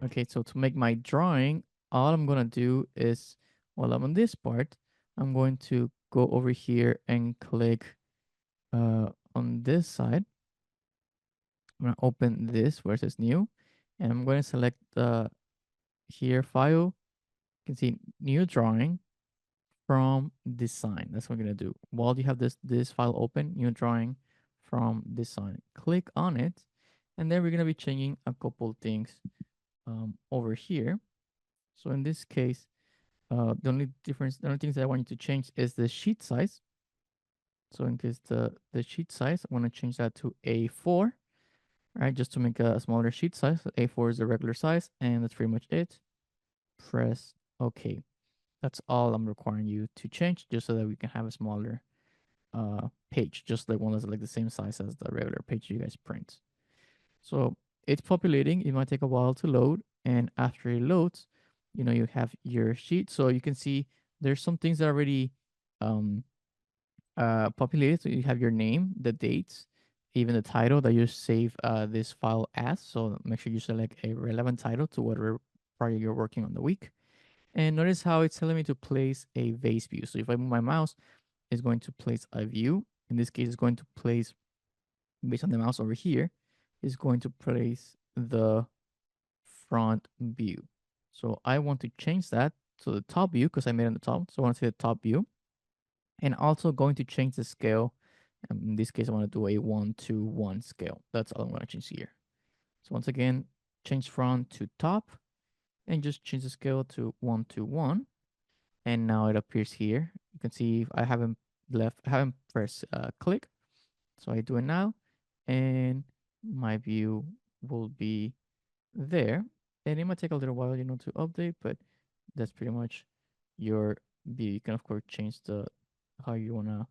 Okay, so to make my drawing, all I'm gonna do is, while I'm on this part, I'm going to go over here and click on this side. I'm gonna open this where it says new, and I'm going to select here file. You can see new drawing from design. That's what I'm gonna do. While you have this file open, new drawing from design. Click on it, and then we're gonna be changing a couple things over here. So in this case, the only things that I want you to change is the sheet size. So in case the sheet size, I want to change that to A4, right? Just to make a smaller sheet size. So A4 is the regular size, and that's pretty much it. Press OK. That's all I'm requiring you to change, just so that we can have a smaller page, just like one that's like the same size as the regular page you guys print. So it's populating. It might take a while to load, and after it loads, you have your sheet. So you can see there's some things that are already um, populated. So you have your name, the dates, even the title that you save this file as. So make sure you select a relevant title to whatever project you're working on the week. And notice how it's telling me to place a vase view. So if I move my mouse, it's going to place a view. In this case, it's going to place, based on the mouse over here, is going to place the front view. So I want to change that to the top view because I made it on the top. So I want to see the top view. And also going to change the scale. In this case, I want to do a 1:1 scale. That's all I'm going to change here. So once again, change front to top and just change the scale to 1:1. And now it appears here. You can see I haven't pressed click. So I do it now, and my view will be there. And it might take a little while, to update, but that's pretty much your view. You can of course change the how you wanna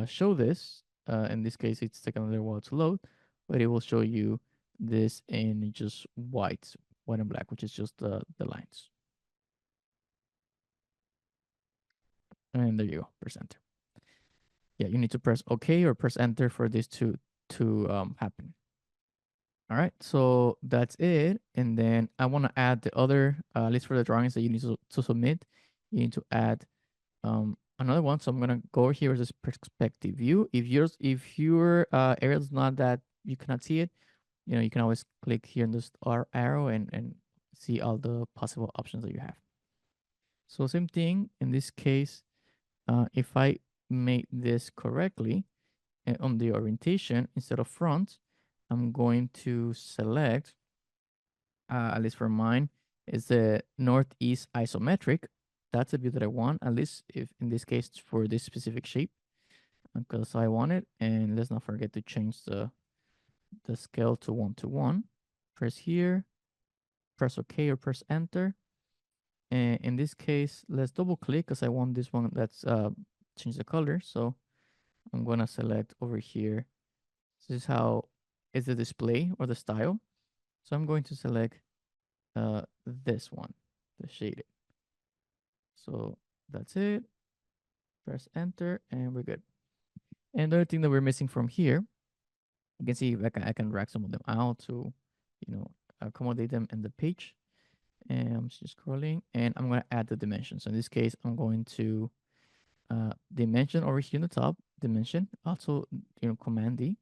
show this. In this case, it's taking a little while to load, but it will show you this in just white and black, which is just the lines. And there you go, press enter. Yeah, you need to press OK or press enter for this to happen. All right, so that's it. And then I want to add the other list for the drawings that you need to submit. You need to add another one. So I'm gonna go over here as this perspective view. If your area is not that you cannot see it, you can always click here in this arrow and see all the possible options that you have. So same thing in this case. If I make this correctly on the orientation instead of front, I'm going to select, at least for mine, is the northeast isometric. That's the view that I want, at least if in this case for this specific shape, because I want it. And let's not forget to change the scale to 1:1. Press here, press OK or press enter. And in this case, let's double click because I want this one that's change the color. So I'm gonna select over here. This is how is the display or the style. So I'm going to select this one, the shaded. So that's it. Press enter and we're good. And the other thing that we're missing from here, you can see I can drag some of them out to, accommodate them in the page. And I'm just scrolling and I'm going to add the dimension. So in this case, I'm going to dimension over here in the top, dimension, also, Command D.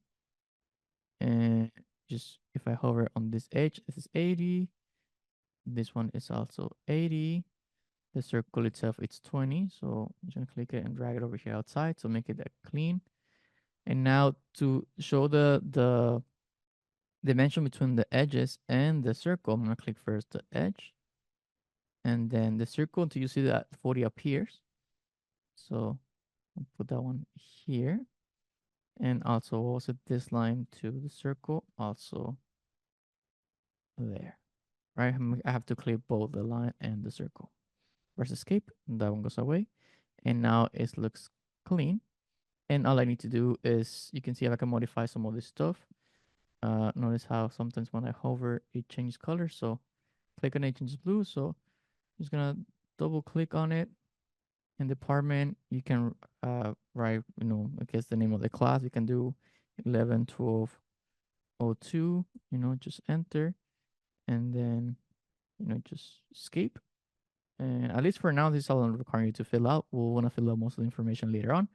And just if I hover on this edge, this is 80. This one is also 80. The circle itself, it's 20. So I'm just gonna click it and drag it over here outside. So make it clean. And now to show the dimension between the edges and the circle, I'm gonna click first the edge and then the circle until you see that 40 appears. So I'll put that one here. And also also this line to the circle, also there. Right? I have to click both the line and the circle. Press escape, and that one goes away. And now it looks clean. And all I need to do is, you can see if I can modify some of this stuff. Notice how sometimes when I hover, it changes color. So click on it, changes blue. So I'm just gonna double click on it. In department, you can write, I guess the name of the class. You can do 11, 12, 02, just enter. And then just escape. And at least for now, this is all I'm requiring you to fill out. We'll want to fill out most of the information later on,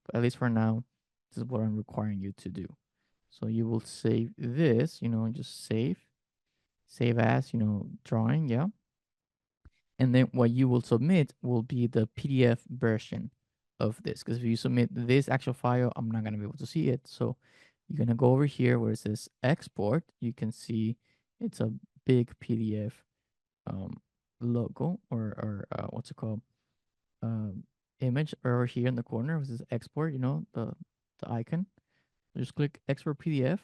but at least for now, this is what I'm requiring you to do. So you will save this, just save as, drawing, yeah. And then what you will submit will be the PDF version of this. Because if you submit this actual file, I'm not going to be able to see it. So you're going to go over here where it says export. You can see it's a big PDF logo or what's it called? Image over here in the corner. This is export, the icon. Just click export PDF.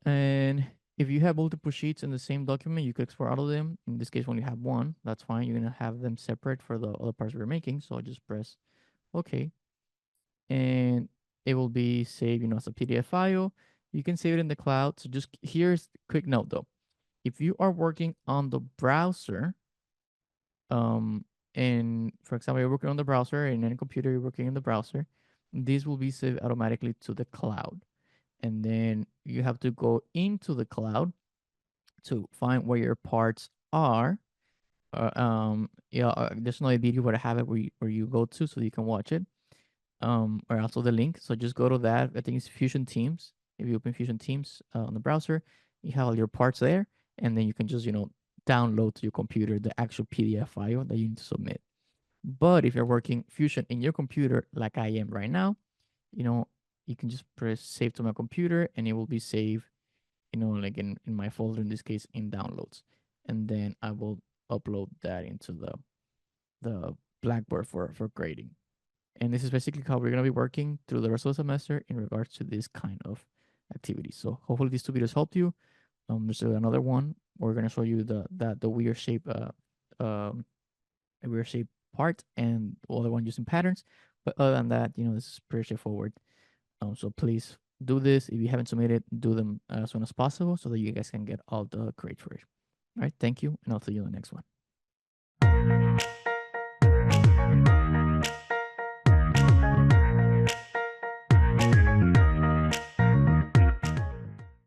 And if you have multiple sheets in the same document, you could export all of them. In this case, when you have one, that's fine. You're going to have them separate for the other parts we're making. So I'll just press OK. And it will be saved, as a PDF file. You can save it in the cloud. So just here's a quick note though. If you are working on the browser, and for example, you're working on the browser in any computer, you're working in the browser, this will be saved automatically to the cloud. And then you have to go into the cloud to find where your parts are. There's another video where I have it where you go to so you can watch it. Or also the link. So just go to that. I think it's Fusion Teams. If you open Fusion Teams on the browser, you have all your parts there, and then you can just download to your computer the actual PDF file that you need to submit. But if you're working Fusion in your computer, like I am right now, you can just press save to my computer, and it will be saved like in my folder, in this case in downloads, and then I will upload that into the Blackboard for grading. And this is basically how we're going to be working through the rest of the semester in regards to this kind of activities. So hopefully these two videos helped you. There's another one. We're going to show you the weird shape a weird shape part, and the other one using patterns. But other than that, this is pretty straightforward. So please do this. If you haven't submitted, do them as soon as possible so that you guys can get all the grades for it. All right, thank you, and I'll see you in the next one.